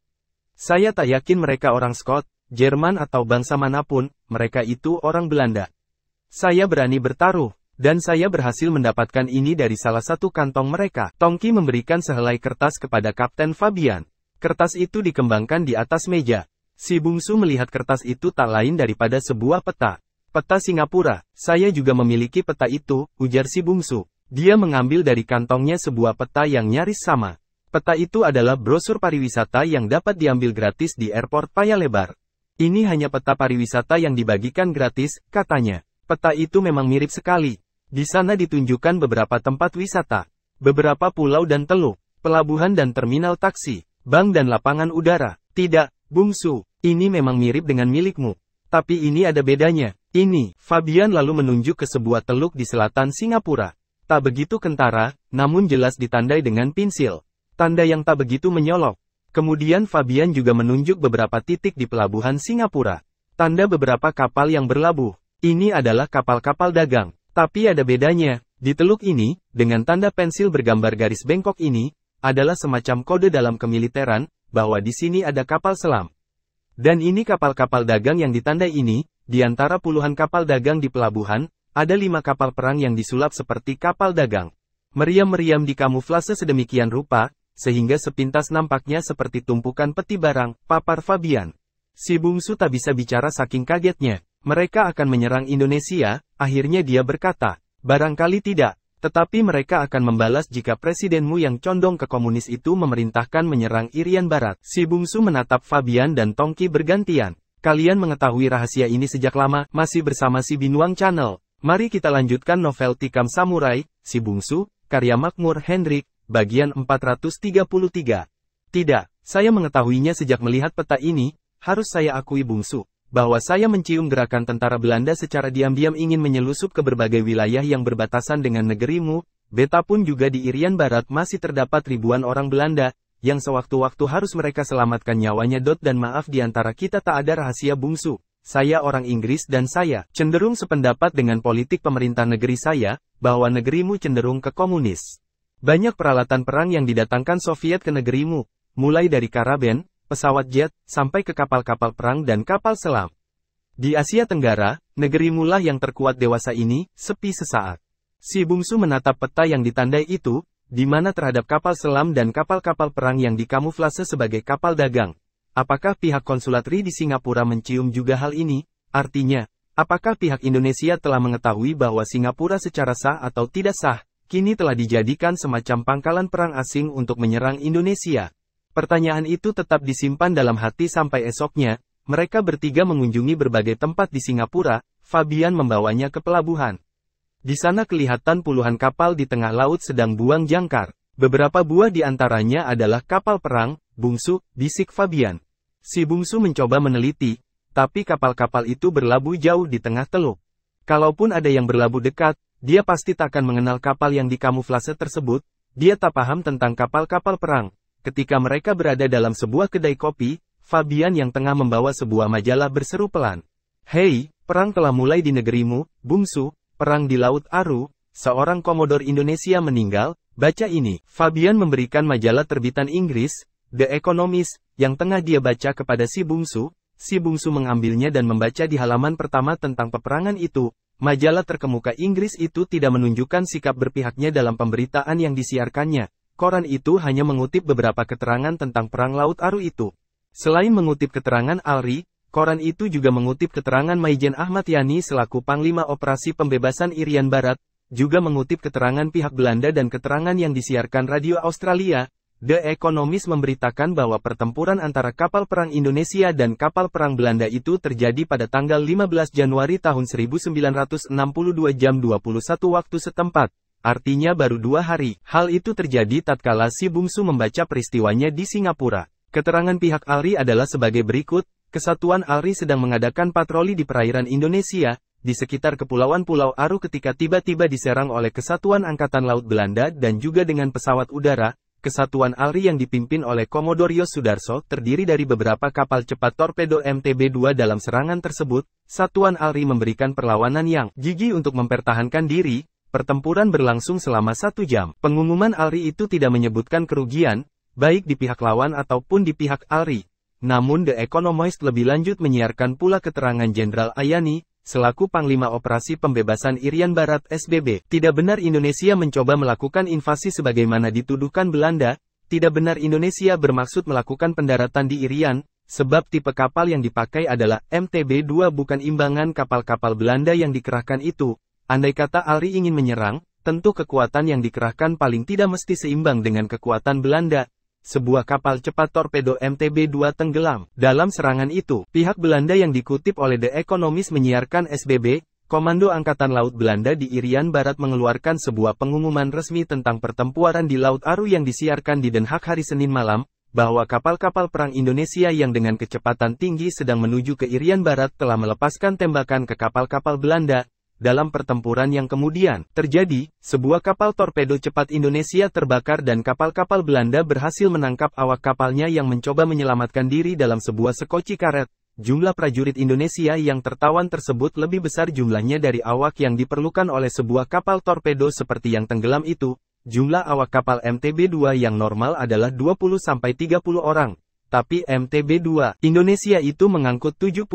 Saya tak yakin mereka orang Skot, Jerman atau bangsa manapun, mereka itu orang Belanda. Saya berani bertaruh, dan saya berhasil mendapatkan ini dari salah satu kantong mereka. Tongki memberikan sehelai kertas kepada Kapten Fabian. Kertas itu dikembangkan di atas meja. Si bungsu melihat kertas itu tak lain daripada sebuah peta. Peta Singapura. Saya juga memiliki peta itu, ujar si bungsu. Dia mengambil dari kantongnya sebuah peta yang nyaris sama. Peta itu adalah brosur pariwisata yang dapat diambil gratis di airport Paya Lebar. Ini hanya peta pariwisata yang dibagikan gratis, katanya. Peta itu memang mirip sekali. Di sana ditunjukkan beberapa tempat wisata, beberapa pulau dan teluk, pelabuhan dan terminal taksi, bank dan lapangan udara. Tidak, bungsu, ini memang mirip dengan milikmu. Tapi ini ada bedanya. Ini, Fabian lalu menunjuk ke sebuah teluk di selatan Singapura. Tak begitu kentara, namun jelas ditandai dengan pensil. Tanda yang tak begitu menyolok. Kemudian Fabian juga menunjuk beberapa titik di pelabuhan Singapura. Tanda beberapa kapal yang berlabuh. Ini adalah kapal-kapal dagang. Tapi ada bedanya. Di teluk ini, dengan tanda pensil bergambar garis bengkok ini, adalah semacam kode dalam kemiliteran, bahwa di sini ada kapal selam. Dan ini kapal-kapal dagang yang ditandai ini, di antara puluhan kapal dagang di pelabuhan, ada 5 kapal perang yang disulap seperti kapal dagang. Meriam-meriam dikamuflase sedemikian rupa, sehingga sepintas nampaknya seperti tumpukan peti barang, papar Fabian. Si bungsu tak bisa bicara saking kagetnya. Mereka akan menyerang Indonesia, akhirnya dia berkata. Barangkali tidak, tetapi mereka akan membalas jika presidenmu yang condong ke komunis itu memerintahkan menyerang Irian Barat. Si bungsu menatap Fabian dan Tongki bergantian. Kalian mengetahui rahasia ini sejak lama, masih bersama si Binuang Channel. Mari kita lanjutkan novel Tikam Samurai, Si Bungsu, karya Makmur Hendrik, bagian 433. Tidak, saya mengetahuinya sejak melihat peta ini, harus saya akui bungsu, bahwa saya mencium gerakan tentara Belanda secara diam-diam ingin menyelusup ke berbagai wilayah yang berbatasan dengan negerimu, betapun juga di Irian Barat masih terdapat ribuan orang Belanda, yang sewaktu-waktu harus mereka selamatkan nyawanya. Dan maaf di antara kita tak ada rahasia bungsu. Saya orang Inggris dan saya cenderung sependapat dengan politik pemerintah negeri saya, bahwa negerimu cenderung ke komunis. Banyak peralatan perang yang didatangkan Soviet ke negerimu, mulai dari karaben, pesawat jet, sampai ke kapal-kapal perang dan kapal selam. Di Asia Tenggara, negerimu lah yang terkuat dewasa ini, sepi sesaat. Si bungsu menatap peta yang ditandai itu, di mana terhadap kapal selam dan kapal-kapal perang yang dikamuflase sebagai kapal dagang. Apakah pihak konsulat RI di Singapura mencium juga hal ini? Artinya, apakah pihak Indonesia telah mengetahui bahwa Singapura secara sah atau tidak sah, kini telah dijadikan semacam pangkalan perang asing untuk menyerang Indonesia? Pertanyaan itu tetap disimpan dalam hati sampai esoknya, mereka bertiga mengunjungi berbagai tempat di Singapura, Fabian membawanya ke pelabuhan. Di sana kelihatan puluhan kapal di tengah laut sedang buang jangkar. Beberapa buah di antaranya adalah kapal perang, bungsu, bisik Fabian. Si bungsu mencoba meneliti, tapi kapal-kapal itu berlabuh jauh di tengah teluk. Kalaupun ada yang berlabuh dekat, dia pasti takkan mengenal kapal yang dikamuflase tersebut. Dia tak paham tentang kapal-kapal perang. Ketika mereka berada dalam sebuah kedai kopi, Fabian yang tengah membawa sebuah majalah berseru pelan. "Hei, perang telah mulai di negerimu, bungsu. Perang di Laut Aru, seorang komodor Indonesia meninggal, baca ini." Fabian memberikan majalah terbitan Inggris, The Economist, yang tengah dia baca kepada si bungsu. Si bungsu mengambilnya dan membaca di halaman pertama tentang peperangan itu. Majalah terkemuka Inggris itu tidak menunjukkan sikap berpihaknya dalam pemberitaan yang disiarkannya. Koran itu hanya mengutip beberapa keterangan tentang perang Laut Aru itu. Selain mengutip keterangan Alri, koran itu juga mengutip keterangan Maijen Ahmad Yani selaku Panglima Operasi Pembebasan Irian Barat, juga mengutip keterangan pihak Belanda dan keterangan yang disiarkan radio Australia. The Economist memberitakan bahwa pertempuran antara kapal perang Indonesia dan kapal perang Belanda itu terjadi pada tanggal 15 Januari tahun 1962 jam 21 waktu setempat. Artinya baru 2 hari. Hal itu terjadi tatkala si bungsu membaca peristiwanya di Singapura. Keterangan pihak Alri adalah sebagai berikut. Kesatuan Alri sedang mengadakan patroli di perairan Indonesia, di sekitar Kepulauan Pulau Aru ketika tiba-tiba diserang oleh Kesatuan Angkatan Laut Belanda dan juga dengan pesawat udara. Kesatuan Alri yang dipimpin oleh Komodor Yos Sudarso terdiri dari beberapa kapal cepat torpedo MTB-2 dalam serangan tersebut. Satuan Alri memberikan perlawanan yang gigih untuk mempertahankan diri. Pertempuran berlangsung selama 1 jam. Pengumuman Alri itu tidak menyebutkan kerugian, baik di pihak lawan ataupun di pihak Alri. Namun The Economist lebih lanjut menyiarkan pula keterangan Jenderal Ayani, selaku Panglima Operasi Pembebasan Irian Barat (SBB). Tidak benar Indonesia mencoba melakukan invasi sebagaimana dituduhkan Belanda, tidak benar Indonesia bermaksud melakukan pendaratan di Irian, sebab tipe kapal yang dipakai adalah MTB-2 bukan imbangan kapal-kapal Belanda yang dikerahkan itu. Andai kata Alri ingin menyerang, tentu kekuatan yang dikerahkan paling tidak mesti seimbang dengan kekuatan Belanda. Sebuah kapal cepat torpedo MTB-2 tenggelam. Dalam serangan itu, pihak Belanda yang dikutip oleh The Economist menyiarkan SBB, Komando Angkatan Laut Belanda di Irian Barat mengeluarkan sebuah pengumuman resmi tentang pertempuran di Laut Aru yang disiarkan di Den Haag hari Senin malam, bahwa kapal-kapal perang Indonesia yang dengan kecepatan tinggi sedang menuju ke Irian Barat telah melepaskan tembakan ke kapal-kapal Belanda. Dalam pertempuran yang kemudian terjadi, sebuah kapal torpedo cepat Indonesia terbakar dan kapal-kapal Belanda berhasil menangkap awak kapalnya yang mencoba menyelamatkan diri dalam sebuah sekoci karet. Jumlah prajurit Indonesia yang tertawan tersebut lebih besar jumlahnya dari awak yang diperlukan oleh sebuah kapal torpedo seperti yang tenggelam itu. Jumlah awak kapal MTB-2 yang normal adalah 20-30 orang. Tapi MTB-2 Indonesia itu mengangkut 70-90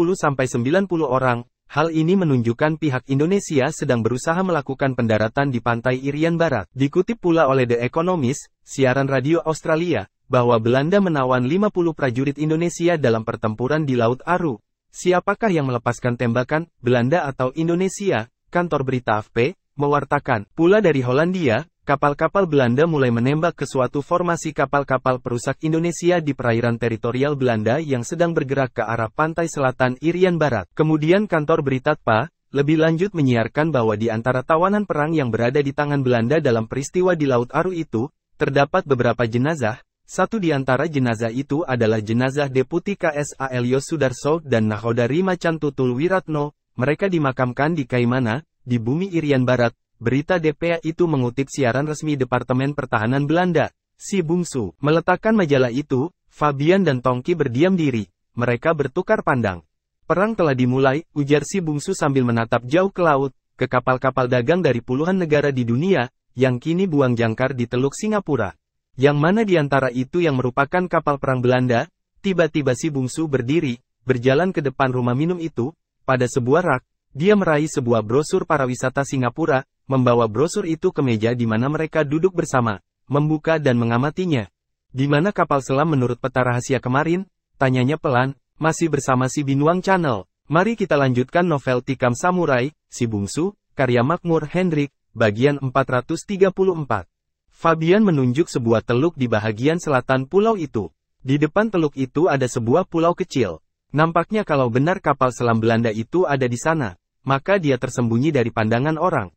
orang. Hal ini menunjukkan pihak Indonesia sedang berusaha melakukan pendaratan di pantai Irian Barat. Dikutip pula oleh The Economist, siaran radio Australia, bahwa Belanda menawan 50 prajurit Indonesia dalam pertempuran di Laut Aru. Siapakah yang melepaskan tembakan, Belanda atau Indonesia? Kantor berita AFP mewartakan. Pula dari Hollandia, kapal-kapal Belanda mulai menembak ke suatu formasi kapal-kapal perusak Indonesia di perairan teritorial Belanda yang sedang bergerak ke arah pantai selatan Irian Barat. Kemudian kantor berita TPA, lebih lanjut menyiarkan bahwa di antara tawanan perang yang berada di tangan Belanda dalam peristiwa di Laut Aru itu, terdapat beberapa jenazah. Satu di antara jenazah itu adalah jenazah Deputi KSAL Yos Sudarso dan Nahodari Macan Tutul Wiratno. Mereka dimakamkan di Kaimana, di bumi Irian Barat. Berita DPA itu mengutip siaran resmi Departemen Pertahanan Belanda. Si bungsu meletakkan majalah itu. Fabian dan Tongki berdiam diri. Mereka bertukar pandang. Perang telah dimulai, ujar si bungsu sambil menatap jauh ke laut, ke kapal-kapal dagang dari puluhan negara di dunia, yang kini buang jangkar di Teluk Singapura. Yang mana di antara itu yang merupakan kapal perang Belanda? Tiba-tiba si bungsu berdiri, berjalan ke depan rumah minum itu. Pada sebuah rak, dia meraih sebuah brosur pariwisata Singapura, membawa brosur itu ke meja di mana mereka duduk bersama, membuka dan mengamatinya. Di mana kapal selam menurut peta rahasia kemarin? Tanyanya pelan, masih bersama si Binuang Channel. Mari kita lanjutkan novel Tikam Samurai, Si Bungsu, karya Makmur Hendrik, bagian 434. Fabian menunjuk sebuah teluk di bahagian selatan pulau itu. Di depan teluk itu ada sebuah pulau kecil. Nampaknya kalau benar kapal selam Belanda itu ada di sana, maka dia tersembunyi dari pandangan orang.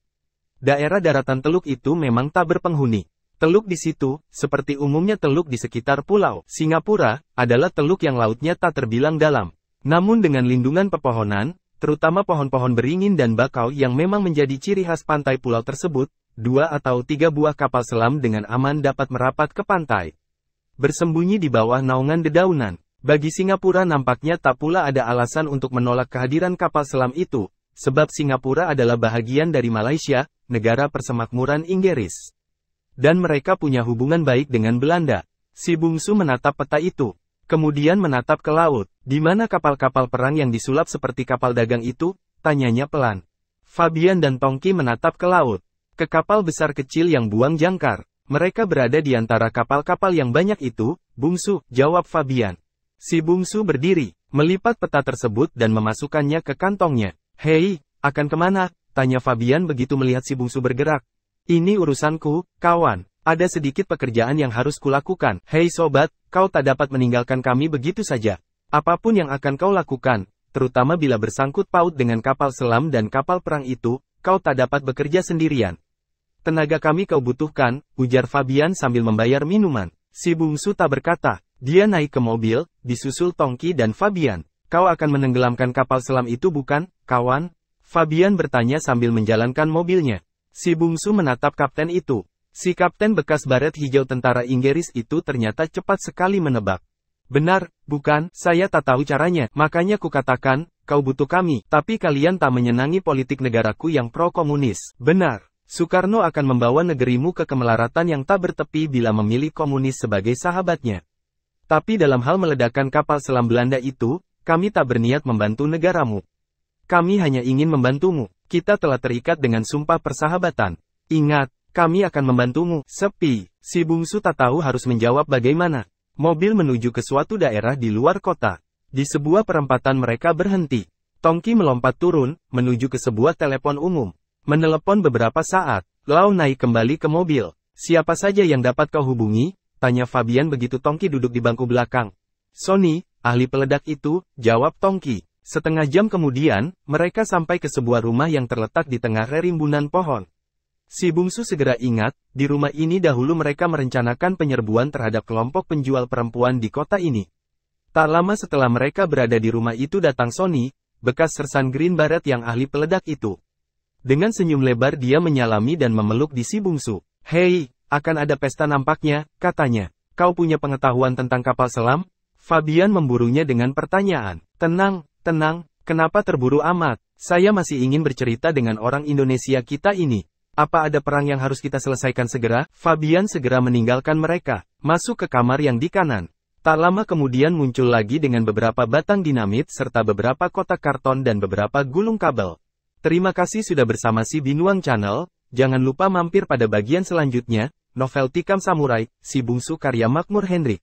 Daerah daratan teluk itu memang tak berpenghuni. Teluk di situ, seperti umumnya teluk di sekitar pulau Singapura, adalah teluk yang lautnya tak terbilang dalam. Namun dengan lindungan pepohonan, terutama pohon-pohon beringin dan bakau yang memang menjadi ciri khas pantai pulau tersebut, 2 atau 3 buah kapal selam dengan aman dapat merapat ke pantai. Bersembunyi di bawah naungan dedaunan. Bagi Singapura nampaknya tak pula ada alasan untuk menolak kehadiran kapal selam itu, sebab Singapura adalah bahagian dari Malaysia, negara persemakmuran Inggris. Dan mereka punya hubungan baik dengan Belanda. Si bungsu menatap peta itu. Kemudian menatap ke laut. Di mana kapal-kapal perang yang disulap seperti kapal dagang itu? Tanyanya pelan. Fabian dan Tongki menatap ke laut. Ke kapal besar kecil yang buang jangkar. Mereka berada di antara kapal-kapal yang banyak itu, bungsu, jawab Fabian. Si bungsu berdiri, melipat peta tersebut dan memasukkannya ke kantongnya. Hei, akan kemana? Tanya Fabian begitu melihat si bungsu bergerak. Ini urusanku, kawan. Ada sedikit pekerjaan yang harus kulakukan. Hei sobat, kau tak dapat meninggalkan kami begitu saja. Apapun yang akan kau lakukan, terutama bila bersangkut paut dengan kapal selam dan kapal perang itu, kau tak dapat bekerja sendirian. Tenaga kami kau butuhkan, ujar Fabian sambil membayar minuman. Si bungsu tak berkata. Dia naik ke mobil, disusul Tongki dan Fabian. Kau akan menenggelamkan kapal selam itu bukan, kawan? Fabian bertanya sambil menjalankan mobilnya. Si bungsu menatap kapten itu. Si kapten bekas baret hijau tentara Inggris itu ternyata cepat sekali menebak. Benar, bukan? Saya tak tahu caranya, makanya kukatakan, kau butuh kami, tapi kalian tak menyenangi politik negaraku yang pro-komunis. Benar, Soekarno akan membawa negerimu ke kemelaratan yang tak bertepi bila memilih komunis sebagai sahabatnya. Tapi dalam hal meledakkan kapal selam Belanda itu, kami tak berniat membantu negaramu. Kami hanya ingin membantumu. Kita telah terikat dengan sumpah persahabatan. Ingat, kami akan membantumu. Sepi. Si bungsu tak tahu harus menjawab bagaimana. Mobil menuju ke suatu daerah di luar kota. Di sebuah perempatan mereka berhenti. Tongki melompat turun, menuju ke sebuah telepon umum. Menelepon beberapa saat. Lau naik kembali ke mobil. Siapa saja yang dapat kau hubungi? Tanya Fabian begitu Tongki duduk di bangku belakang. Sony, ahli peledak itu, jawab Tongki. Setengah jam kemudian, mereka sampai ke sebuah rumah yang terletak di tengah rimbunan pohon. Si bungsu segera ingat, di rumah ini dahulu mereka merencanakan penyerbuan terhadap kelompok penjual perempuan di kota ini. Tak lama setelah mereka berada di rumah itu datang Sony, bekas sersan Green Beret yang ahli peledak itu. Dengan senyum lebar dia menyalami dan memeluk di si bungsu. Hei, akan ada pesta nampaknya, katanya. Kau punya pengetahuan tentang kapal selam? Fabian memburunya dengan pertanyaan. Tenang, tenang, kenapa terburu amat? Saya masih ingin bercerita dengan orang Indonesia kita ini. Apa ada perang yang harus kita selesaikan segera? Fabian segera meninggalkan mereka, masuk ke kamar yang di kanan. Tak lama kemudian muncul lagi dengan beberapa batang dinamit serta beberapa kotak karton dan beberapa gulung kabel. Terima kasih sudah bersama si Binuang Channel, jangan lupa mampir pada bagian selanjutnya, novel Tikam Samurai, Si Bungsu karya Makmur Hendrik.